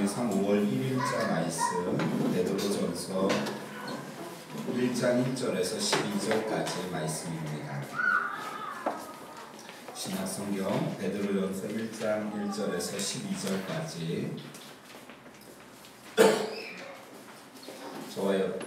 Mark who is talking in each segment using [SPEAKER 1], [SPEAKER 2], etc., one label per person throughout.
[SPEAKER 1] 동영상 5월 1일자 말씀 베드로전서 1장 1절에서 12절까지 말씀입니다. 신약성경 베드로전서 1장 1절에서 12절까지 저와요.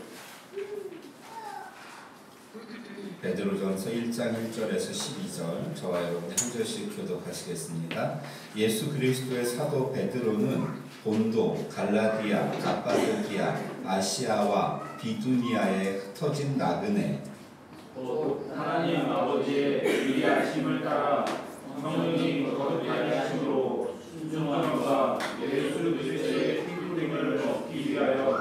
[SPEAKER 1] 베드로전서 1장 1절에서 12절 저와 여러분이 한 절씩 교독하시겠습니다. 예수 그리스도의 사도 베드로는 본도, 갈라디아, 갑바도기아, 아시아와 비두니아에 흩어진 나그네
[SPEAKER 2] 곧 하나님 아버지의 위대하심을 따라 성령이 거듭하게 하심으로 순종함과 예수 그리스도의 피부림을 얻기 위하여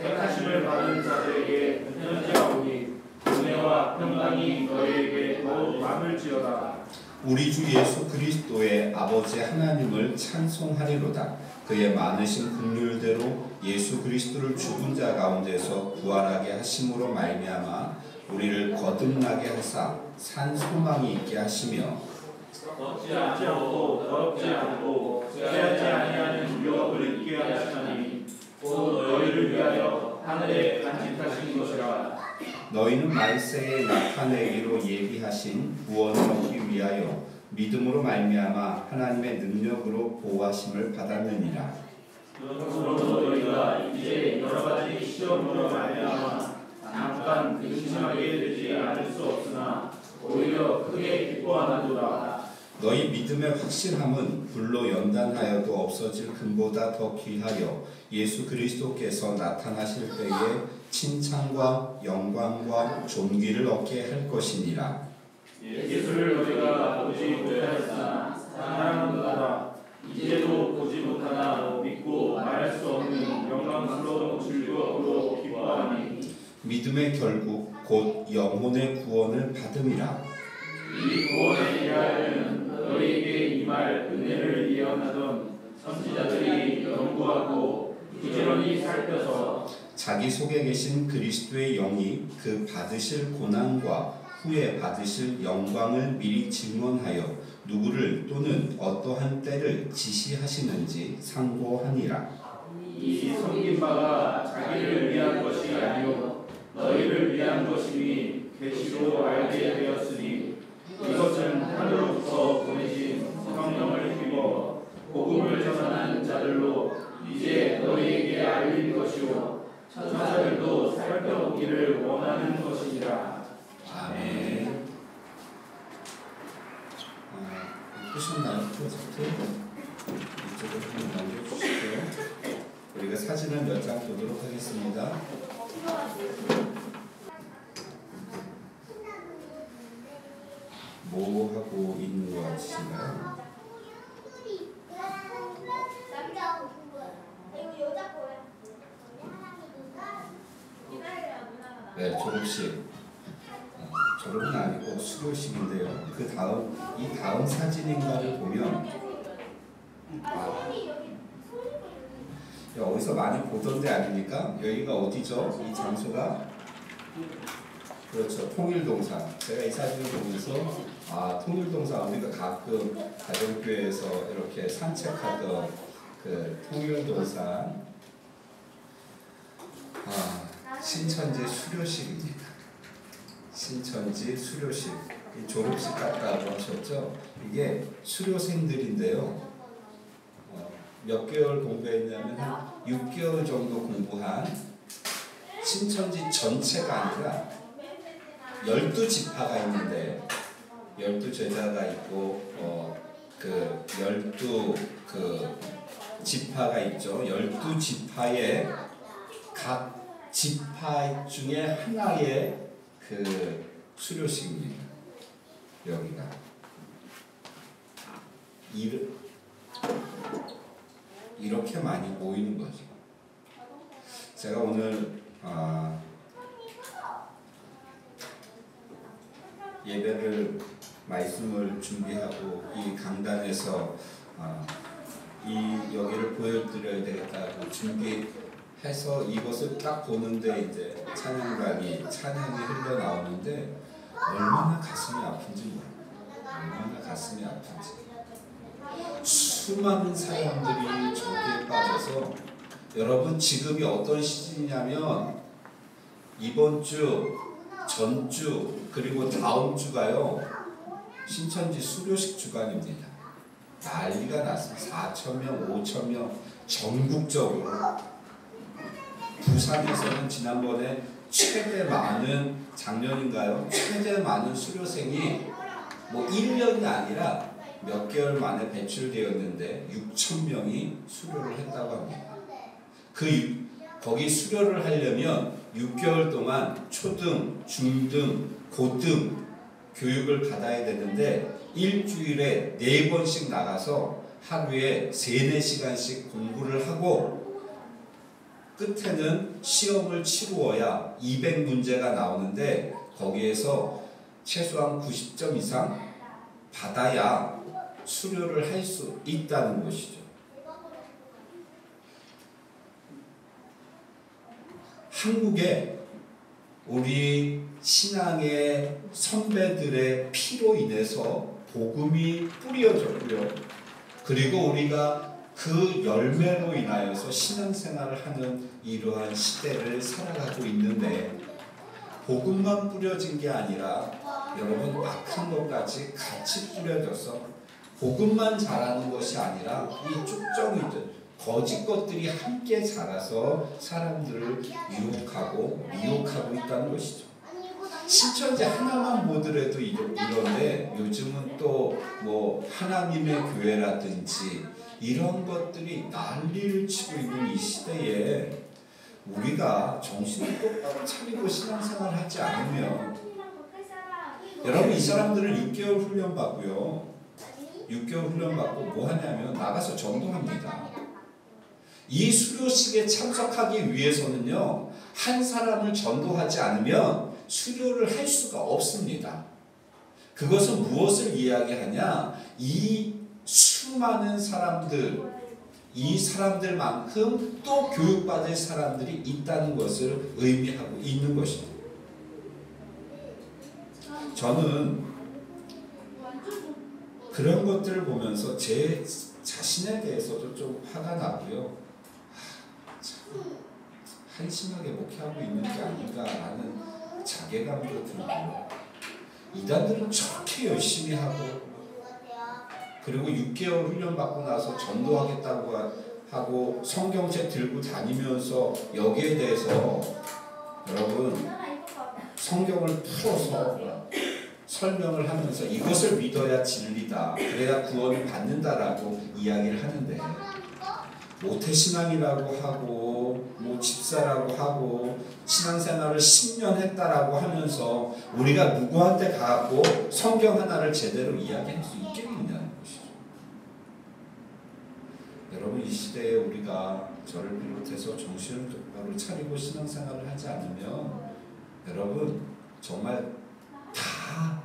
[SPEAKER 2] 택하심을 받은 자들에게 현재하오니 은혜와 평강이 너희에게 더욱 많을지어다.
[SPEAKER 1] 우리 주 예수 그리스도의 아버지 하나님을 찬송하리로다. 그의 많으신 긍휼대로 예수 그리스도를 죽은 자 가운데서 부활하게 하심으로 말미암아 우리를 거듭나게 하사 산 소망이 있게 하시며
[SPEAKER 2] 덥지 않고 더럽지 않고 쇠하지 아니하는 유업을 있게 하시나니 곧 너희를 위하여 하늘에 간직하신 것이라.
[SPEAKER 1] 너희는 말세에 나타내기로 예비하신 구원을 얻기 위하여 믿음으로 말미암아 하나님의 능력으로 보호하심을 받았느니라.
[SPEAKER 2] 그러므로 너희가 이제 여러 가지 시험으로 말미암아 잠깐 근심하게 되지 않을 수 없으나 오히려 크게 기뻐하는도다.
[SPEAKER 1] 너희 믿음의 확신함은 불로 연단하여도 없어질 금보다 더 귀하여 예수 그리스도께서 나타나실 때에 칭찬과 영광과 존귀를 얻게 할 것이니라.
[SPEAKER 2] 예수를 너희가 보지 못하였으나 사랑하는도다. 이제도 보지 못하나 믿고 말할 수 없는 영광스러운 즐거움으로 기뻐하니
[SPEAKER 1] 믿음의 결국 곧 영혼의 구원을 받음이라.
[SPEAKER 2] 이 구원에 이하여는 너희에게 임할 은혜를 예언하던 선지자들이 연구하고 부지런히 살펴서
[SPEAKER 1] 자기 속에 계신 그리스도의 영이 그 받으실 고난과 후에 받으실 영광을 미리 증언하여 누구를 또는 어떠한 때를 지시하시는지 상고하니라.
[SPEAKER 2] 이 섬긴 바가 자기를 위한 것이 아니요 너희를 위한 것이니 계시로 알게 되었으니 이것은 하늘로부터 보내신 성령을 힘입어 복음을 전하는 자들로 이제 너희에게 알린 것이요 천사들도 살펴보기를 원하는 것이니라.
[SPEAKER 1] 아멘. 보셨나요? 프로젝트? 이쪽으로 좀 넘겨주시고요. 우리가 사진을 몇 장 보도록 하겠습니다. 뭐 하고 있는 것 같으신가요? 네, 졸업식. 졸업은 아니고 수료식인데요. 이 다음 사진인가를 보면 어디서 많이 보던 데 아닙니까? 여기가 어디죠? 이 장소가? 그렇죠. 통일동산. 제가 이 사진을 보면서 통일동산 우리가 가끔 가정교회에서 이렇게 산책하던 그 통일동산 신천지 수료식입니다. 신천지 수료식. 졸업식 같다고 하셨죠? 이게 수료생들인데요. 몇 개월 공부했냐면 한 6개월 정도 공부한 신천지 전체가 아니라 12지파가 있는데 12제자가 있고 그 12지파가 있죠. 12지파의 각 지파 중에 하나의 그 수료식입니다. 여기가 이렇게 많이 모이는 거죠. 제가 오늘 예배를 말씀을 준비하고 이 강단에서 이 여기를 보여드려야 되겠다고 준비해서 이것을 딱 보는데 이제 찬양이 흘러나오는데 얼마나 가슴이 아픈지 몰라요. 얼마나 가슴이 아픈지. 수많은 사람들이 저기에 빠져서 그래서 여러분 지금이 어떤 시즌이냐면 이번 주, 전주, 그리고 다음 주가요. 신천지 수료식 주간입니다. 난리가 났습니다. 4,000명, 5,000명 전국적으로. 부산에서는 지난번에 최대 많은 작년인가요? 최대 많은 수료생이 뭐 1년이 아니라 몇 개월 만에 배출되었는데 6,000명이 수료를 했다고 합니다. 거기 수료를 하려면 6개월 동안 초등, 중등, 고등 교육을 받아야 되는데 일주일에 4번씩 나가서 하루에 3-4시간씩 공부를 하고 끝에는 시험을 치루어야 200문제가 나오는데 거기에서 최소한 90점 이상 받아야 수료를 할 수 있다는 것이죠. 한국에 우리 신앙의 선배들의 피로 인해서 복음이 뿌려졌고요. 그리고 우리가 그 열매로 인하여서 신앙생활을 하는 이러한 시대를 살아가고 있는데 복음만 뿌려진 게 아니라 여러분 악한 것까지 같이 뿌려져서 복음만 자라는 것이 아니라 이 쭉정이들 거짓 것들이 함께 자라서 사람들을 유혹하고 미혹하고 있다는 것이죠. 신천지 하나만 보더라도 이런데 요즘은 또 뭐 하나님의 교회라든지 이런 것들이 난리를 치고 있는 이 시대에 우리가 정신을 똑바로 차리고 신앙생활을 하지 않으면 여러분 이 사람들은 6개월 훈련 받고요. 6개월 훈련 받고 뭐 하냐면 나가서 전도합니다. 이 수료식에 참석하기 위해서는요. 한 사람을 전도하지 않으면 수료를 할 수가 없습니다. 그것은 무엇을 이야기하냐? 이 수많은 사람들, 이 사람들만큼 또 교육받을 사람들이 있다는 것을 의미하고 있는 것입니다. 저는 그런 것들을 보면서 제 자신에 대해서도 좀 화가 나고요. 참 한심하게 목회하고 있는 게 아닌가라는 자괴감도 들고요. 이단들은 저렇게 열심히 하고 그리고 6개월 훈련받고 나서 전도하겠다고 하고 성경책 들고 다니면서 여기에 대해서 여러분 성경을 풀어서 설명을 하면서 이것을 믿어야 진리다. 그래야 구원을 받는다라고 이야기를 하는데 모태신앙이라고 하고 뭐 집사라고 하고 신앙생활을 10년 했다라고 하면서 우리가 누구한테 가고 성경 하나를 제대로 이야기할 수 있겠느냐는 것이죠. 여러분 이 시대에 우리가 저를 비롯해서 정신을 똑바로 차리고 신앙생활을 하지 않으면 여러분 정말 다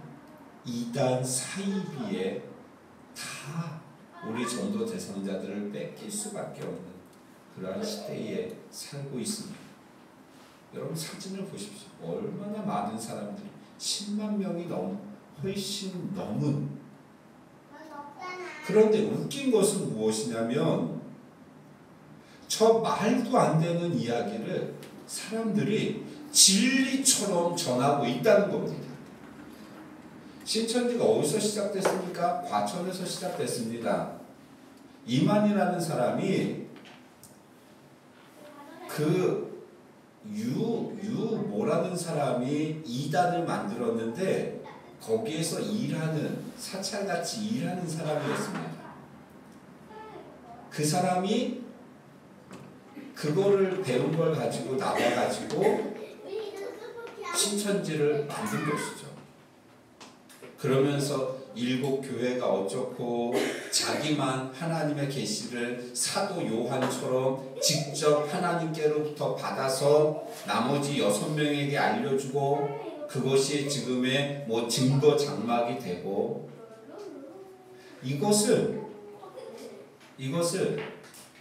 [SPEAKER 1] 이단 사이비에 다 우리 전도 대상자들을 뺏길 수밖에 없는 그러한 시대에 살고 있습니다. 여러분 사진을 보십시오. 얼마나 많은 사람들이 10만 명이 훨씬 넘은. 그런데 웃긴 것은 무엇이냐면 저 말도 안 되는 이야기를 사람들이 진리처럼 전하고 있다는 겁니다. 신천지가 어디서 시작됐습니까? 과천에서 시작됐습니다. 이만이라는 사람이 뭐라는 사람이 이단을 만들었는데 거기에서 사찰같이 일하는 사람이었습니다. 그 사람이 그거를 배운 걸 가지고 나와가지고 신천지를 만든 것이죠. 그러면서 일곱 교회가 어쩌고 자기만 하나님의 계시를 사도 요한처럼 직접 하나님께로부터 받아서 나머지 6명에게 알려주고 그것이 지금의 뭐 증거 장막이 되고 이것을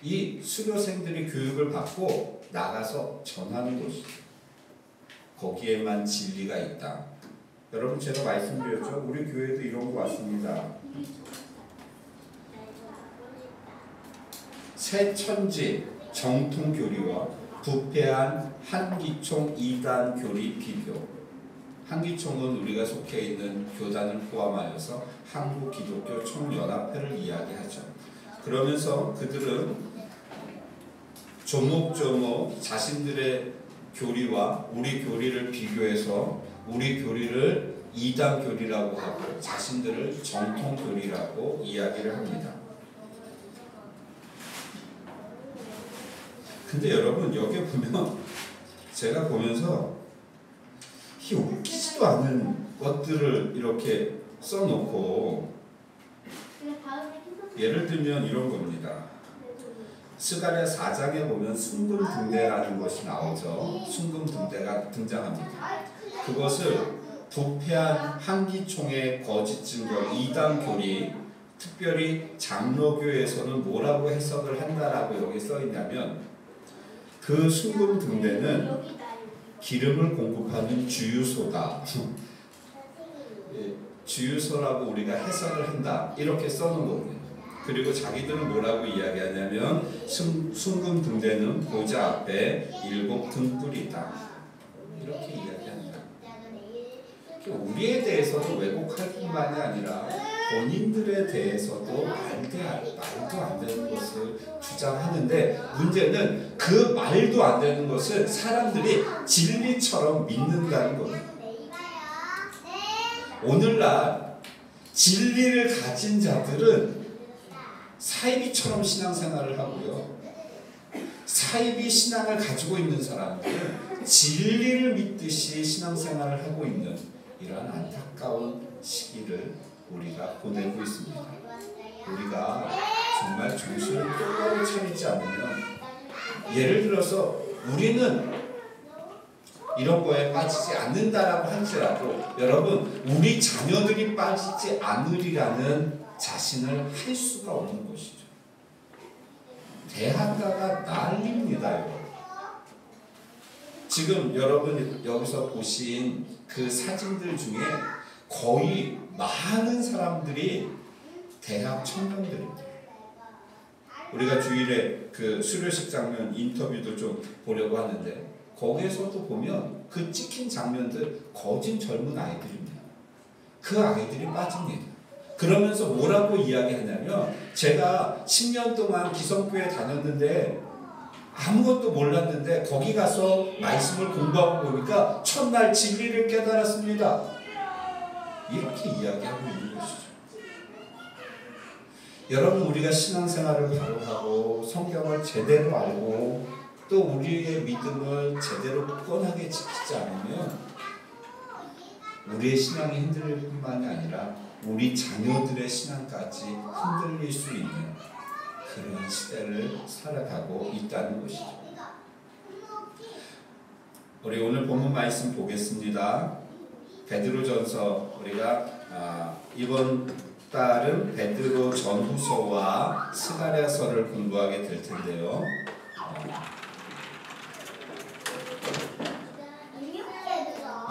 [SPEAKER 1] 이 수료생들이 교육을 받고 나가서 전하는 것이죠. 거기에만 진리가 있다. 여러분 제가 말씀드렸죠. 우리 교회도 이런 거 왔습니다. 새 천지 정통 교리와 부패한 한기총 이단 교리 비교. 한기총은 우리가 속해 있는 교단을 포함하여서 한국기독교 총연합회를 이야기하죠. 그러면서 그들은 조목조목 자신들의 교리와 우리 교리를 비교해서 우리 교리를 이단 교리라고 하고 자신들을 정통 교리라고 이야기를 합니다. 근데 여러분 여기 보면 제가 보면서 이 웃기지도 않은 것들을 이렇게 써놓고 예를 들면 이런 겁니다. 스가랴 4장에 보면 순금등대라는 것이 나오죠. 순금등대가 등장합니다. 그것을 부패한 한기총의 거짓 증거 이단 교리, 특별히 장로교에서는 뭐라고 해석을 한다라고 여기 써 있냐면 그 순금등대는 기름을 공급하는 주유소다. 주유소라고 우리가 해석을 한다. 이렇게 써놓은 거거든요. 그리고 자기들은 뭐라고 이야기하냐면 순금등대는 보좌 앞에 7 등불이다. 이렇게 이야기합니다. 우리에 대해서도 왜곡할 뿐만이 아니라 본인들에 대해서도 말도 안 되는 것을 주장하는데 문제는 그 말도 안 되는 것을 사람들이 진리처럼 믿는다는 겁니다. 오늘날 진리를 가진 자들은 사이비처럼 신앙생활을 하고요. 사이비 신앙을 가지고 있는 사람들은 진리를 믿듯이 신앙생활을 하고 있는 이러한 안타까운 시기를 우리가 보내고 있습니다. 우리가 정말 정신을 똑바로 차리지 않으면 예를 들어서 우리는 이런 거에 빠지지 않는다라고 할지라도 여러분 우리 자녀들이 빠지지 않으리라는 자신을 할 수가 없는 것이죠. 대학가가 난립니다. 여러분. 지금 여러분 여기서 보신 그 사진들 중에 거의 많은 사람들이 대학 청년들입니다. 우리가 주일에 그 수료식 장면 인터뷰도 좀 보려고 하는데 거기에서도 보면 그 찍힌 장면들 거진 젊은 아이들입니다. 그 아이들이 빠집니다. 그러면서 뭐라고 이야기하냐면 제가 10년 동안 기성교회 다녔는데 아무것도 몰랐는데 거기 가서 말씀을 공부하고 보니까 첫날 진리를 깨달았습니다. 이렇게 이야기하고 있는 것이죠. 여러분 우리가 신앙생활을 바로 하고 성경을 제대로 알고 또 우리의 믿음을 제대로 뻔하게 지키지 않으면 우리의 신앙이 흔들릴 뿐만이 아니라 우리 자녀들의 신앙까지 흔들릴 수 있는 그런 시대를 살아가고 있다는 것이죠. 우리 오늘 본문 말씀 보겠습니다. 베드로전서 우리가 이번 달은 베드로 전후서와 스가랴서를 공부하게 될 텐데요.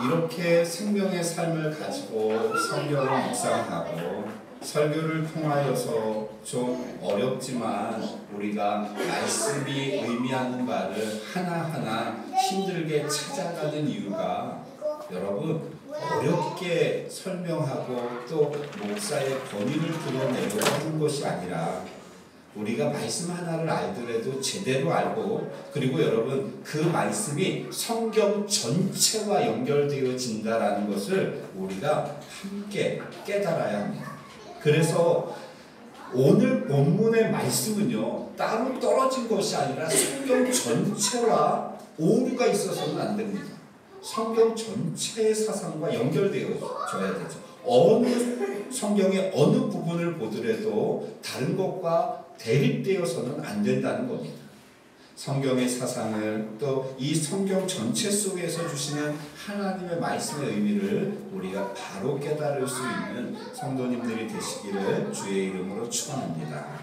[SPEAKER 1] 이렇게 생명의 삶을 가지고 성경을 묵상하고 설교를 통하여서 좀 어렵지만 우리가 말씀이 의미하는 바를 하나하나 힘들게 찾아가는 이유가 여러분 어렵게 설명하고 또 목사의 권위를 드러내려고 하는 것이 아니라 우리가 말씀 하나를 알더라도 제대로 알고 그리고 여러분 그 말씀이 성경 전체와 연결되어진다라는 것을 우리가 함께 깨달아야 합니다. 그래서 오늘 본문의 말씀은요 따로 떨어진 것이 아니라 성경 전체와 오류가 있어서는 안 됩니다. 성경 전체의 사상과 연결되어져야 되죠. 어느 성경의 어느 부분을 보더라도 다른 것과 대립되어서는 안 된다는 겁니다. 성경의 사상을 또 이 성경 전체 속에서 주시는 하나님의 말씀의 의미를 우리가 바로 깨달을 수 있는 성도님들이 되시기를 주의 이름으로 축원합니다.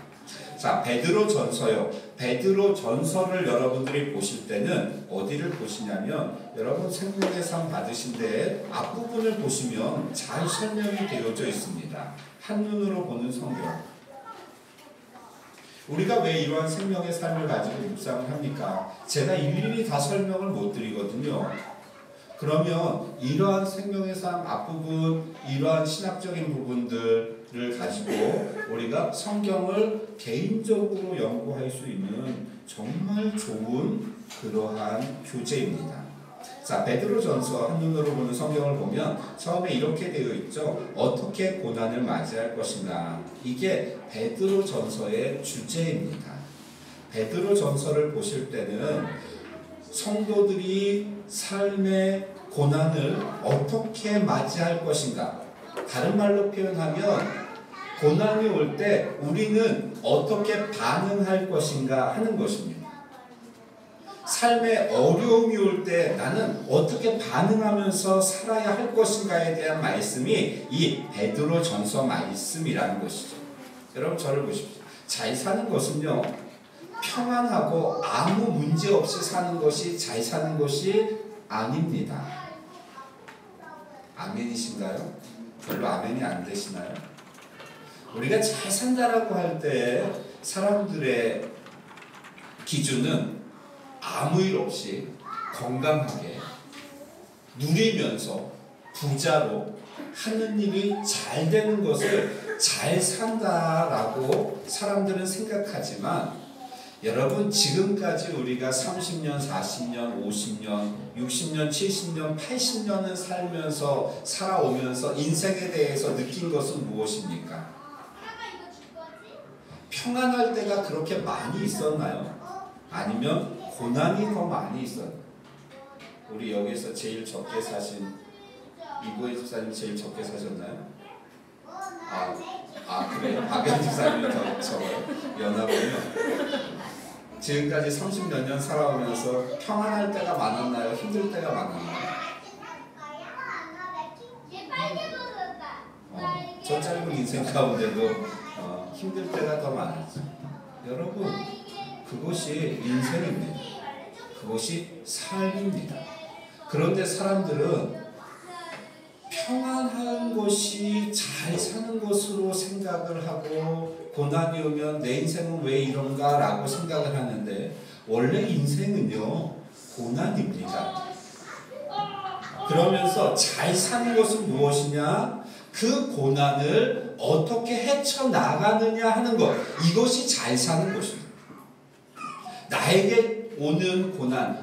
[SPEAKER 1] 자, 베드로 전서요. 베드로 전서를 여러분들이 보실 때는 어디를 보시냐면 여러분 생명의 상 받으신 데에 앞부분을 보시면 잘 설명이 되어져 있습니다. 한눈으로 보는 성경. 우리가 왜 이러한 생명의 삶을 가지고 묵상을 합니까? 제가 일일이 다 설명을 못 드리거든요. 그러면 이러한 생명의 삶 앞부분, 이러한 신학적인 부분들을 가지고 우리가 성경을 개인적으로 연구할 수 있는 정말 좋은 그러한 교재입니다. 자, 베드로전서 한눈으로 보는 성경을 보면 처음에 이렇게 되어 있죠. 어떻게 고난을 맞이할 것인가. 이게 베드로전서의 주제입니다. 베드로전서를 보실 때는 성도들이 삶의 고난을 어떻게 맞이할 것인가. 다른 말로 표현하면 고난이 올 때 우리는 어떻게 반응할 것인가 하는 것입니다. 삶에 어려움이 올 때 나는 어떻게 반응하면서 살아야 할 것인가에 대한 말씀이 이 베드로전서 말씀이라는 것이죠. 여러분 저를 보십시오. 잘 사는 것은요, 평안하고 아무 문제 없이 사는 것이 잘 사는 것이 아닙니다. 아멘이신가요? 별로 아멘이 안 되시나요? 우리가 잘 산다라고 할 때 사람들의 기준은 아무 일 없이 건강하게 누리면서 부자로 하는 일이 잘 되는 것을 잘 산다라고 사람들은 생각하지만, 여러분 지금까지 우리가 30년, 40년, 50년, 60년, 70년, 80년을 살면서 살아오면서 인생에 대해서 느낀 것은 무엇입니까? 평안할 때가 그렇게 많이 있었나요? 아니면 고난이 더 많이 있었나요? 우리 여기서 제일 적게 사신 이보혜 집사님 제일 적게 사셨나요? 그래요? 박연 집사님이 더 적어요? 연하군요. 지금까지 30몇 년 살아오면서 평안할 때가 많았나요? 힘들 때가 많았나요? 저 짧은 인생 가운데도 힘들 때가 더 많았죠. 여러분, 그것이 인생입니다. 그것이 삶입니다. 그런데 사람들은 평안한 것이 잘 사는 것으로 생각을 하고, 고난이 오면 내 인생은 왜 이런가 라고 생각을 하는데, 원래 인생은요 고난입니다. 그러면서 잘 사는 것은 무엇이냐? 그 고난을 어떻게 헤쳐나가느냐 하는 것, 이것이 잘 사는 것입니다. 나에게 오는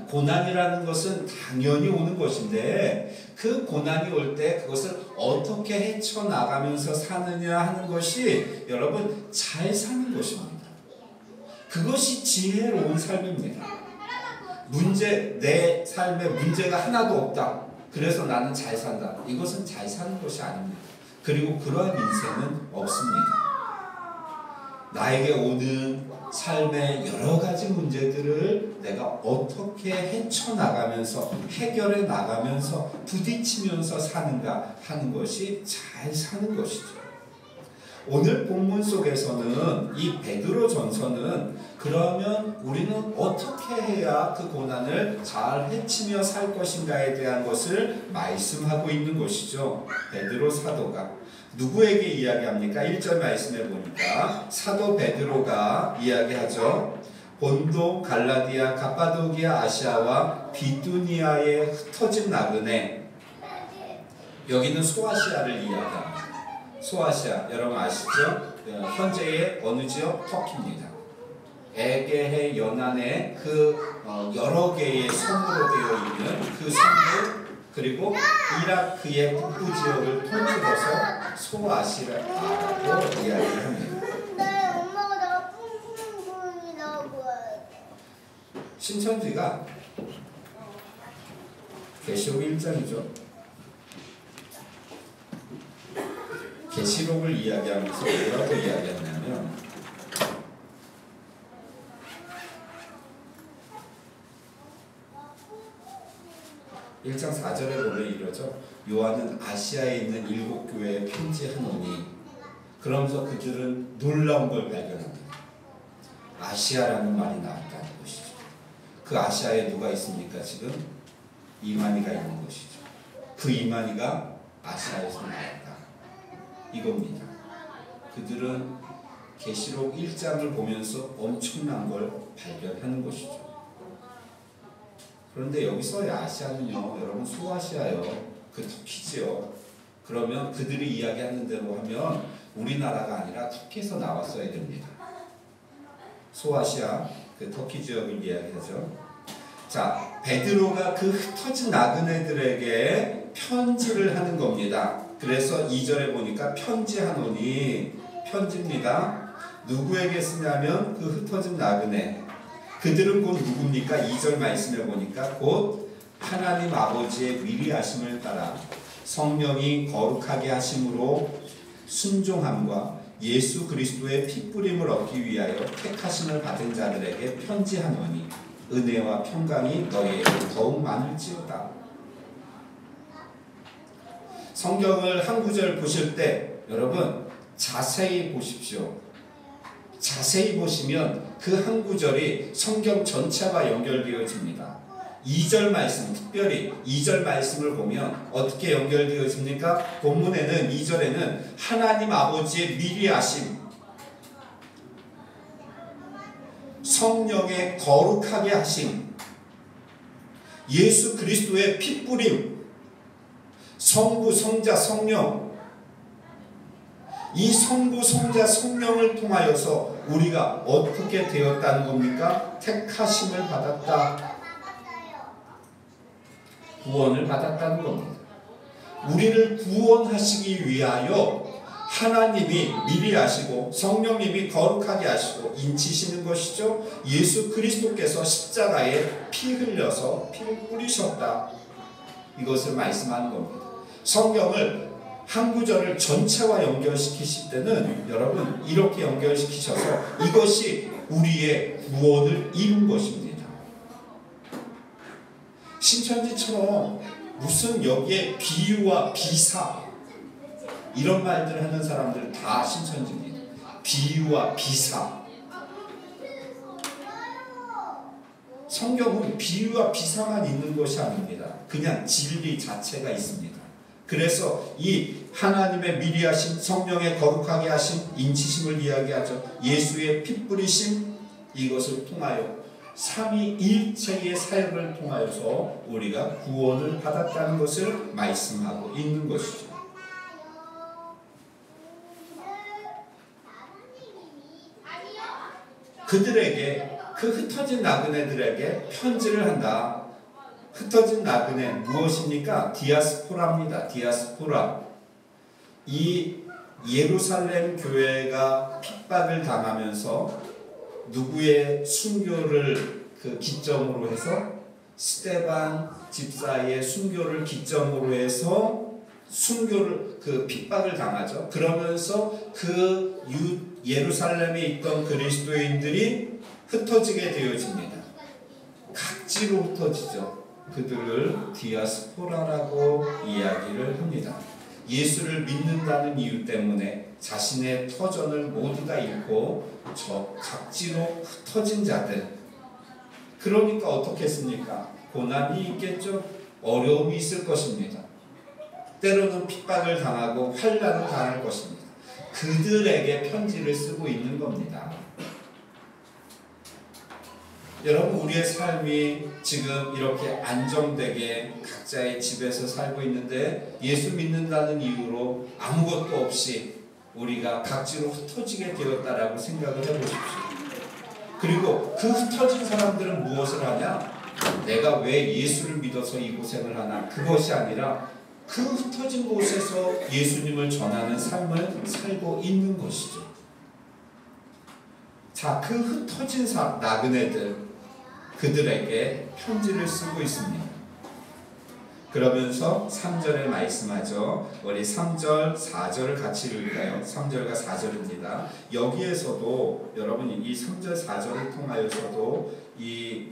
[SPEAKER 1] 고난이라는 것은 당연히 오는 것인데, 그 고난이 올 때 그것을 어떻게 헤쳐나가면서 사느냐 하는 것이 여러분 잘 사는 것입니다. 그것이 지혜로운 삶입니다. 내 삶에 문제가 하나도 없다, 그래서 나는 잘 산다, 이것은 잘 사는 것이 아닙니다. 그리고 그러한 인생은 없습니다. 나에게 오는 삶의 여러 가지 문제들을 내가 어떻게 헤쳐나가면서 해결해 나가면서 부딪히면서 사는가 하는 것이 잘 사는 것이죠. 오늘 본문 속에서는 이 베드로전서는 그러면 우리는 어떻게 해야 그 고난을 잘 헤치며 살 것인가에 대한 것을 말씀하고 있는 것이죠. 베드로 사도가 누구에게 이야기합니까? 1절 말씀해 보니까 사도 베드로가 이야기하죠. 본도, 갈라디아, 갑바도기아, 아시아와 비두니아에 흩어진 나그네. 여기는 소아시아를 이야기합니다. 소아시아, 여러분 아시죠? 현재의 어느 지역? 터키입니다. 에게해 연안에 그 여러 개의 섬으로 되어 있는 그 섬들, 그리고 이라크의 북부 지역을 통틀어서 소아시아라고 이야기합니다.
[SPEAKER 3] 근데 엄마가 나 뿡뿡뿡이라고 해.
[SPEAKER 1] 신천지가 계시록 1장이죠. 계시록을 이야기하면서 뭐라고 이야기했냐면, 1장 4절에 보면 이러죠. 요한은 아시아에 있는 7교회에 편지하노니, 그러면서 그들은 놀라운 걸 발견합니다. 아시아라는 말이 나왔다는 것이죠. 그 아시아에 누가 있습니까? 지금 이만희가 있는 것이죠. 그 이만희가 아시아에서 나왔다, 이겁니다. 그들은 계시록 1장을 보면서 엄청난 걸 발견하는 것이죠. 그런데 여기서 아시아는요, 여러분 소아시아요, 그 터키지요. 그러면 그들이 이야기하는 대로 하면 우리나라가 아니라 터키에서 나왔어야 됩니다. 소아시아, 그 터키 지역을 이야기하죠. 자, 베드로가 그 흩어진 나그네들에게 편지를 하는 겁니다. 그래서 2절에 보니까 편지하노니, 편지입니다. 누구에게 쓰냐면 그 흩어진 나그네. 그들은 곧 누굽니까? 2절 말씀에 보니까 곧 하나님 아버지의 미리하심을 따라 성령이 거룩하게 하심으로 순종함과 예수 그리스도의 핏부림을 얻기 위하여 택하심을 받은 자들에게 편지하노니 은혜와 평강이 너희에게 더욱 많을지어다. 성경을 한 구절 보실 때 여러분 자세히 보십시오. 자세히 보시면 그 한 구절이 성경 전체와 연결되어집니다. 2절 말씀, 특별히 2절 말씀을 보면 어떻게 연결되어집니까? 본문에는 2절에는 하나님 아버지의 미리하심, 성령의 거룩하게 하심, 예수 그리스도의 핏부림, 성부, 성자, 성령, 이 성부, 성자, 성령을 통하여서 우리가 어떻게 되었다는 겁니까? 택하심을 받았다. 구원을 받았다는 겁니다. 우리를 구원하시기 위하여 하나님이 미리 하시고 성령님이 거룩하게 하시고 인치시는 것이죠. 예수 그리스도께서 십자가에 피 흘려서 피를 뿌리셨다. 이것을 말씀하는 겁니다. 성경을 한 구절을 전체와 연결시키실 때는 여러분 이렇게 연결시키셔서 이것이 우리의 구원을 이룬 것입니다. 신천지처럼 무슨 여기에 비유와 비사 이런 말들 하는 사람들 다 신천지입니다. 비유와 비사. 성경은 비유와 비사만 있는 것이 아닙니다. 그냥 진리 자체가 있습니다. 그래서 이 하나님의 미리하심, 성령의 거룩하게 하심, 인치심을 이야기하죠. 예수의 피 뿌리심, 이것을 통하여 삼위일체의 사역을 통하여서 우리가 구원을 받았다는 것을 말씀하고 있는 것이죠. 그들에게, 그 흩어진 나그네들에게 편지를 한다. 흩어진 나그네 무엇입니까? 디아스포라입니다. 디아스포라. 이 예루살렘 교회가 핍박을 당하면서 누구의 순교를 그 기점으로 해서 스데반 집사의 순교를 기점으로 해서 순교를 그 핍박을 당하죠. 그러면서 그 예루살렘에 있던 그리스도인들이 흩어지게 되어집니다. 각지로 흩어지죠. 그들을 디아스포라라고 이야기를 합니다. 예수를 믿는다는 이유 때문에 자신의 터전을 모두 다 잃고 저 각지로 흩어진 자들. 그러니까 어떻겠습니까? 고난이 있겠죠. 어려움이 있을 것입니다. 때로는 핍박을 당하고 환난을 당할 것입니다. 그들에게 편지를 쓰고 있는 겁니다. 여러분 우리의 삶이 지금 이렇게 안정되게 각자의 집에서 살고 있는데 예수 믿는다는 이유로 아무것도 없이 우리가 각지로 흩어지게 되었다라고 생각을 해보십시오. 그리고 그 흩어진 사람들은 무엇을 하냐? 내가 왜 예수를 믿어서 이 고생을 하나? 그것이 아니라 그 흩어진 곳에서 예수님을 전하는 삶을 살고 있는 것이죠. 자, 그 흩어진 나그네들 그들에게 편지를 쓰고 있습니다. 그러면서 3절에 말씀하죠. 우리 3절, 4절을 같이 읽을까요? 3절과 4절입니다. 여기에서도 여러분 이 3절, 4절을 통하여서도 이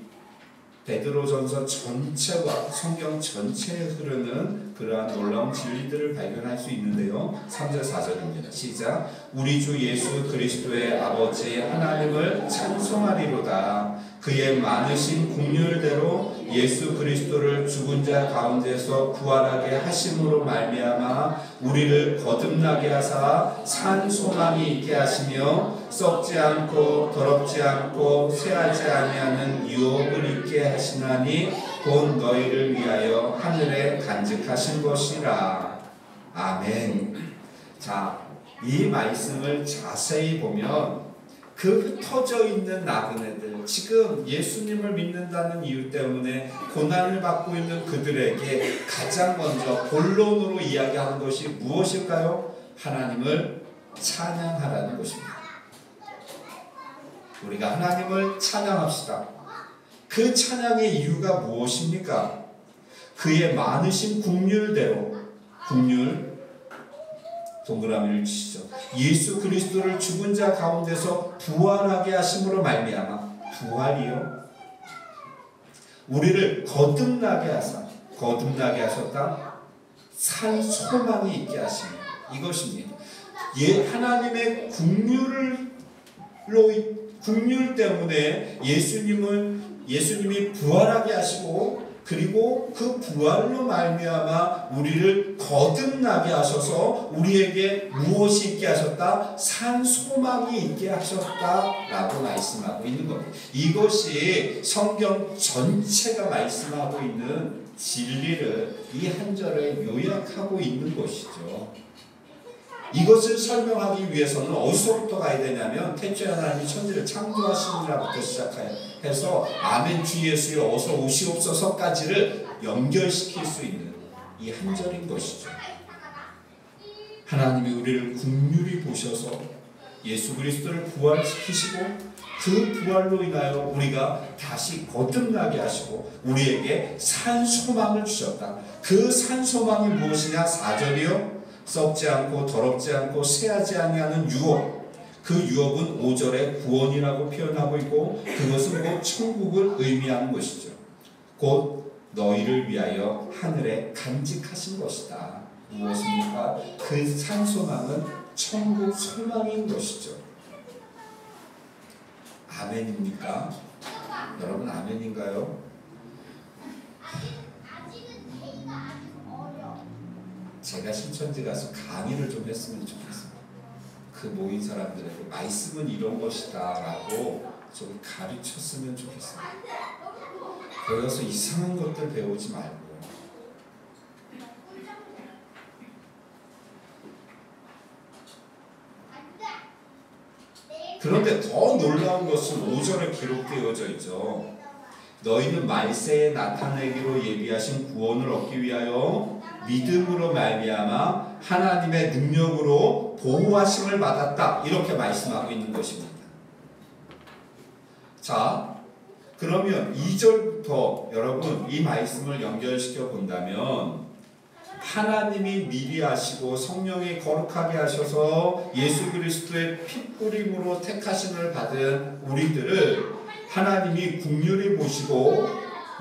[SPEAKER 1] 베드로전서 전체와 성경 전체에 흐르는 그러한 놀라운 진리들을 발견할 수 있는데요. 3절 4절입니다. 시작. 우리 주 예수 그리스도의 아버지 하나님을 찬송하리로다. 그의 많으신 긍휼대로 예수 그리스도를 죽은 자 가운데서 부활하게 하심으로 말미암아 우리를 거듭나게 하사 산 소망이 있게 하시며 썩지 않고 더럽지 않고 쇠하지 아니하는 유업을 있게 하시나니 곧 너희를 위하여 하늘에 간직하신 것이라. 아멘. 자, 이 말씀을 자세히 보면 그 흩어져 있는 나그네들, 지금 예수님을 믿는다는 이유 때문에 고난을 받고 있는 그들에게 가장 먼저 본론으로 이야기하는 것이 무엇일까요? 하나님을 찬양하라는 것입니다. 우리가 하나님을 찬양합시다. 그 찬양의 이유가 무엇입니까? 그의 많으신 긍휼대로, 긍휼 동그라미를 치시죠. 예수 그리스도를 죽은 자 가운데서 부활하게 하심으로 말미암아, 부활이요, 우리를 거듭나게 하사, 거듭나게 하셨다. 산 소망이 있게 하시며, 이것입니다. 하나님의 긍휼 때문에 예수님이 부활하게 하시고, 그리고 그 부활로 말미암아 우리를 거듭나게 하셔서 우리에게 무엇이 있게 하셨다? 산 소망이 있게 하셨다라고 말씀하고 있는 겁니다. 이것이 성경 전체가 말씀하고 있는 진리를 이 한 절에 요약하고 있는 것이죠. 이것을 설명하기 위해서는 어디서부터 가야 되냐면 태초에 하나님이 천지를 창조하시니라부터 시작해서 아멘 주 예수여 어서 오시옵소서까지를 연결시킬 수 있는 이 한 절인 것이죠. 하나님이 우리를 긍휼히 보셔서 예수 그리스도를 부활시키시고 그 부활로 인하여 우리가 다시 거듭나게 하시고 우리에게 산 소망을 주셨다. 그 산 소망이 무엇이냐? 4절이요. 썩지 않고 더럽지 않고 쇠하지 아니하는 유업. 그 유업은 5절에 구원이라고 표현하고 있고 그것은 곧 천국을 의미하는 것이죠. 곧 너희를 위하여 하늘에 간직하신 것이다. 무엇입니까? 그 산 소망은 천국 소망인 것이죠. 아멘입니까? 여러분 아멘인가요? 제가 신천지 가서 강의를 좀 했으면 좋겠어요. 그 모인 사람들에게 말씀은 이런 것이다 라고 좀 가르쳤으면 좋겠어요. 그래서 이상한 것들 배우지 말고. 그런데 더 놀라운 것은 5절에 기록되어져 있죠. 너희는 말세에 나타내기로 예비하신 구원을 얻기 위하여 믿음으로 말미암아 하나님의 능력으로 보호하심을 받았다. 이렇게 말씀하고 있는 것입니다. 자, 그러면 2절부터 여러분 이 말씀을 연결시켜 본다면 하나님이 미리 하시고 성령이 거룩하게 하셔서 예수 그리스도의 핏뿌림으로 택하심을 받은 우리들을 하나님이 긍휼히 보시고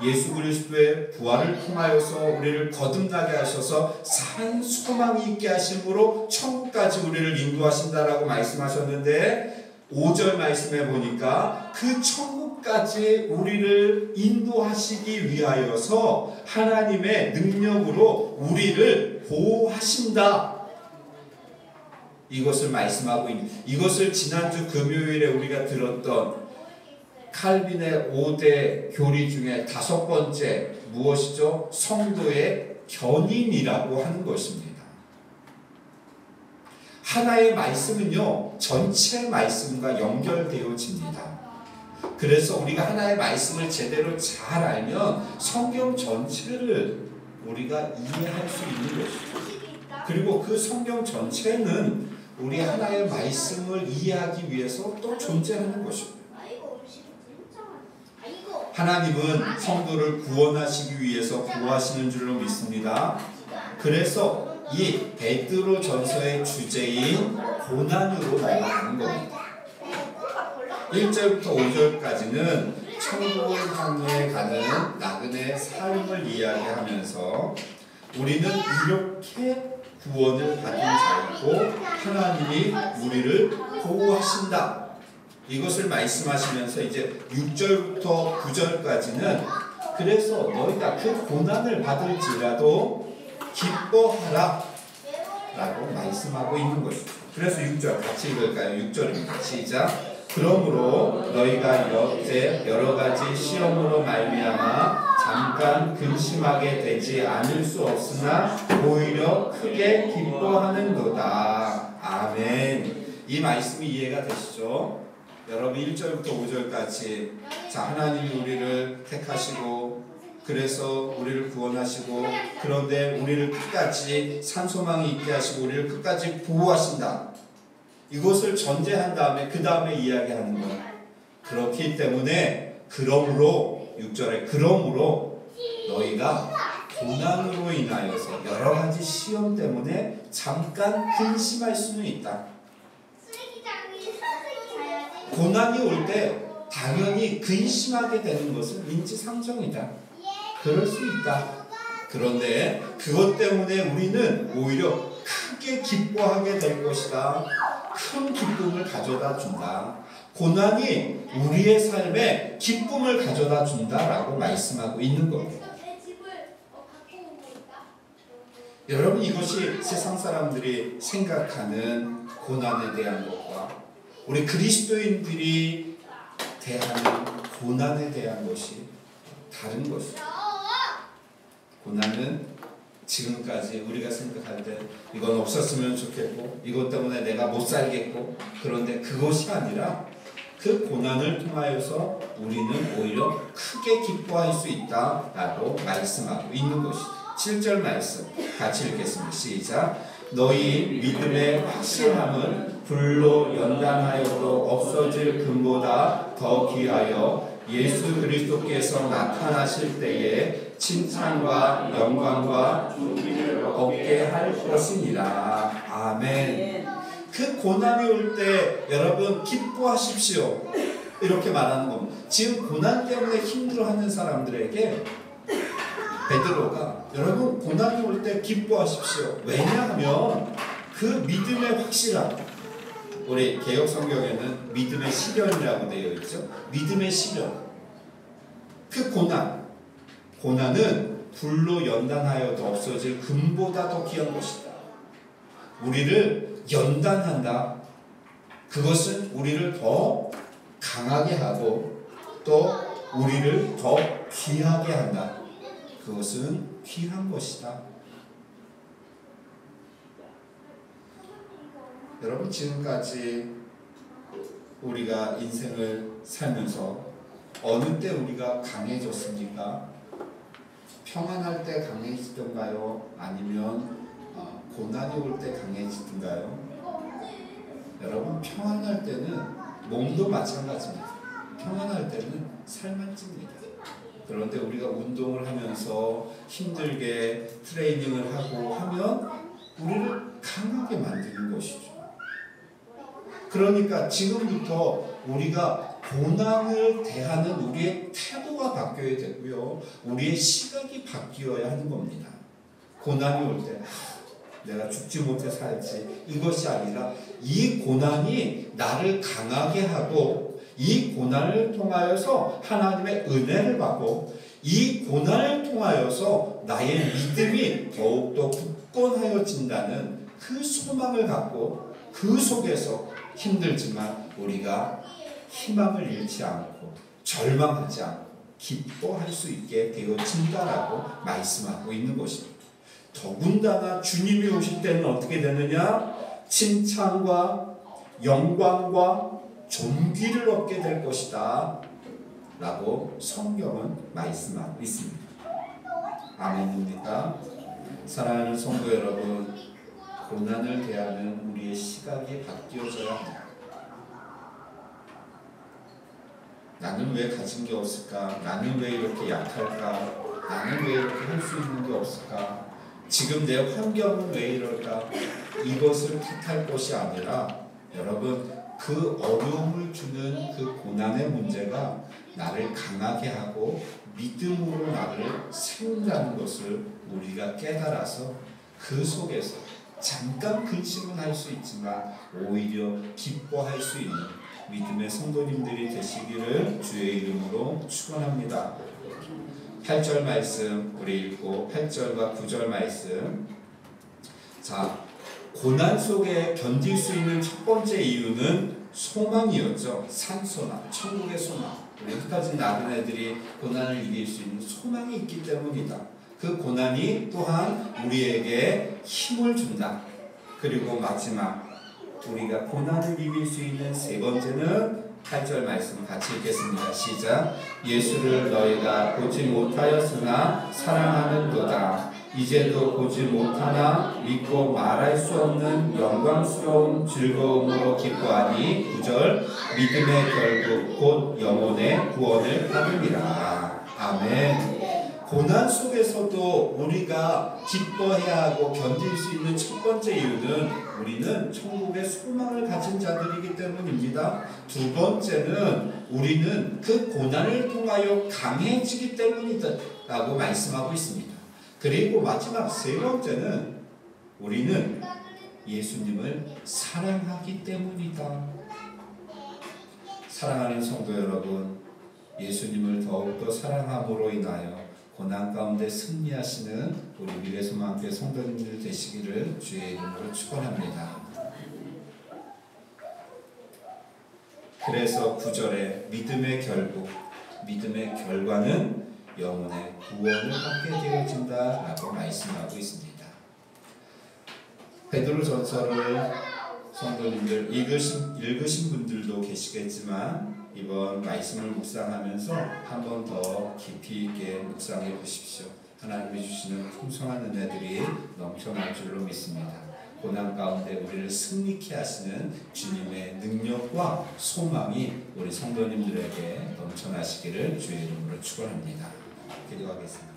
[SPEAKER 1] 예수 그리스도의 부활을 통하여서 우리를 거듭나게 하셔서 산 소망이 있게 하심으로 천국까지 우리를 인도하신다라고 말씀하셨는데 5절 말씀해 보니까 그 천국까지 우리를 인도하시기 위하여서 하나님의 능력으로 우리를 보호하신다. 이것을 말씀하고 있는, 이것을 지난주 금요일에 우리가 들었던 칼빈의 5대 교리 중에 5번째 무엇이죠? 성도의 견인이라고 하는 것입니다. 하나의 말씀은요 전체 말씀과 연결되어집니다. 그래서 우리가 하나의 말씀을 제대로 잘 알면 성경 전체를 우리가 이해할 수 있는 것이죠. 그리고 그 성경 전체는 우리 하나의 말씀을 이해하기 위해서 또 존재하는 것입니다. 하나님은 성도를 구원하시기 위해서 구하시는 줄로 믿습니다. 그래서 이 베드로전서의 주제인 고난으로 넘어가는 겁니다. 1절부터 5절까지는 천국을 향해 가는 나그네 삶을 이야기하면서 우리는 이렇게 구원을 받은 자이고 하나님이 우리를 보호하신다. 이것을 말씀하시면서 이제 6절부터 9절까지는 그래서 너희가 그 고난을 받을지라도 기뻐하라 라고 말씀하고 있는 것이죠. 그래서 6절 같이 읽을까요? 6절입니다. 시작. 그러므로 너희가 여태 여러 가지 시험으로 말미암아 잠깐 근심하게 되지 않을 수 없으나 오히려 크게 기뻐하는도다. 아멘. 이 말씀이 이해가 되시죠? 여러분 1절부터 5절까지 자 하나님이 우리를 택하시고 그래서 우리를 구원하시고 그런데 우리를 끝까지 산소망이 있게 하시고 우리를 끝까지 보호하신다. 이것을 전제한 다음에 그 다음에 이야기하는 거예요. 그렇기 때문에 그러므로 6절에 그러므로 너희가 고난으로 인하여서 여러 가지 시험 때문에 잠깐 근심할 수는 있다. 고난이 올 때 당연히 근심하게 되는 것은 인지상정이다. 그럴 수 있다. 그런데 그것 때문에 우리는 오히려 크게 기뻐하게 될 것이다. 큰 기쁨을 가져다 준다. 고난이 우리의 삶에 기쁨을 가져다 준다라고 말씀하고 있는 겁니다. 여러분 이것이 세상 사람들이 생각하는 고난에 대한 것과 우리 그리스도인들이 대하는 고난에 대한 것이 다른 것이죠. 고난은 지금까지 우리가 생각할 때 이건 없었으면 좋겠고 이것 때문에 내가 못 살겠고 그런데 그것이 아니라 그 고난을 통하여서 우리는 오히려 크게 기뻐할 수 있다라고 말씀하고 있는 것이죠. 7절 말씀 같이 읽겠습니다. 시작. 너희 믿음의 확실함은 불로 연단하여도 없어질 금보다 더 귀하여 예수 그리스도께서 나타나실 때에 칭찬과 영광과 존귀를 얻게 할 것이니라. 아멘. 그 고난이 올 때 여러분 기뻐하십시오. 이렇게 말하는 겁니다. 지금 고난 때문에 힘들어하는 사람들에게 베드로가 여러분 고난이 올 때 기뻐하십시오. 왜냐하면 그 믿음의 확실함. 우리 개역 성경에는 믿음의 시련이라고 되어 있죠. 믿음의 시련. 그 고난은 불로 연단하여도 없어질 금보다 더 귀한 것이다. 우리를 연단한다. 그것은 우리를 더 강하게 하고 또 우리를 더 귀하게 한다. 그것은 귀한 것이다. 여러분 지금까지 우리가 인생을 살면서 어느 때 우리가 강해졌습니까? 평안할 때 강해지던가요? 아니면 고난이 올 때 강해지던가요? 여러분 평안할 때는 몸도 마찬가지입니다. 평안할 때는 살만 찝니다. 그런데 우리가 운동을 하면서 힘들게 트레이닝을 하고 하면 우리를 강하게 만드는 것이죠. 그러니까 지금부터 우리가 고난을 대하는 우리의 태도가 바뀌어야 되고요. 우리의 시각이 바뀌어야 하는 겁니다. 고난이 올 때 내가 죽지 못해 살지 이것이 아니라 이 고난이 나를 강하게 하고 이 고난을 통하여서 하나님의 은혜를 받고 이 고난을 통하여서 나의 믿음이 더욱더 굳건하여진다는 그 소망을 갖고 그 속에서 힘들지만 우리가 희망을 잃지 않고 절망하지 않고 기뻐할 수 있게 되어진다라고 말씀하고 있는 것입니다. 더군다나 주님이 오실 때는 어떻게 되느냐? 칭찬과 영광과 존귀를 얻게 될 것이다 라고 성경은 말씀하고 있습니다. 아멘입니까? 사랑하는 성도 여러분, 고난을 대하는 우리의 시각이 바뀌어져야 합니다. 나는 왜 가진 게 없을까? 나는 왜 이렇게 약할까? 나는 왜 이렇게 할 수 있는 게 없을까? 지금 내 환경은 왜 이럴까? 이것을 탓할 것이 아니라 여러분 그 어려움을 주는 그 고난의 문제가 나를 강하게 하고 믿음으로 나를 세운다는 것을 우리가 깨달아서 그 속에서 잠깐 근심은 할 수 있지만 오히려 기뻐할 수 있는 믿음의 성도님들이 되시기를 주의 이름으로 축원합니다. 8절 말씀 우리 읽고 8절과 9절 말씀. 자, 고난 속에 견딜 수 있는 첫 번째 이유는 소망이었죠. 산소망, 천국의 소망. 우리 흩어진 나그네들이 고난을 이길 수 있는 소망이 있기 때문이다. 그 고난이 또한 우리에게 힘을 준다. 그리고 마지막 우리가 고난을 이길 수 있는 세 번째는 8절 말씀 같이 읽겠습니다. 시작. 예수를 너희가 보지 못하였으나 사랑하는도다. 이제도 보지 못하나 믿고 말할 수 없는 영광스러운 즐거움으로 기뻐하니 9절. 믿음의 결국 곧 영혼의 구원을 받으리라. 아멘. 고난 속에서도 우리가 기뻐해야 하고 견딜 수 있는 첫 번째 이유는 우리는 천국의 소망을 가진 자들이기 때문입니다. 두 번째는 우리는 그 고난을 통하여 강해지기 때문이다라고 말씀하고 있습니다. 그리고 마지막 세 번째는 우리는 예수님을 사랑하기 때문이다. 사랑하는 성도 여러분, 예수님을 더욱더 사랑함으로 인하여 고난 가운데 승리하시는 우리 미래소망교회 성도님들 되시기를 주의 이름으로 축원합니다. 그래서 9절에 믿음의 결국, 믿음의 결과는 영혼의 구원을 받게 되어진다라고 말씀하고 있습니다. 베드로전서를 성도님들 읽으신 분들도 계시겠지만 이번 말씀을 묵상하면서 한 번 더 깊이 있게 묵상해 보십시오. 하나님이 주시는 풍성한 은혜들이 넘쳐날 줄로 믿습니다. 고난 가운데 우리를 승리케 하시는 주님의 능력과 소망이 우리 성도님들에게 넘쳐나시기를 주의 이름으로 축원합니다. 기도하겠습니다.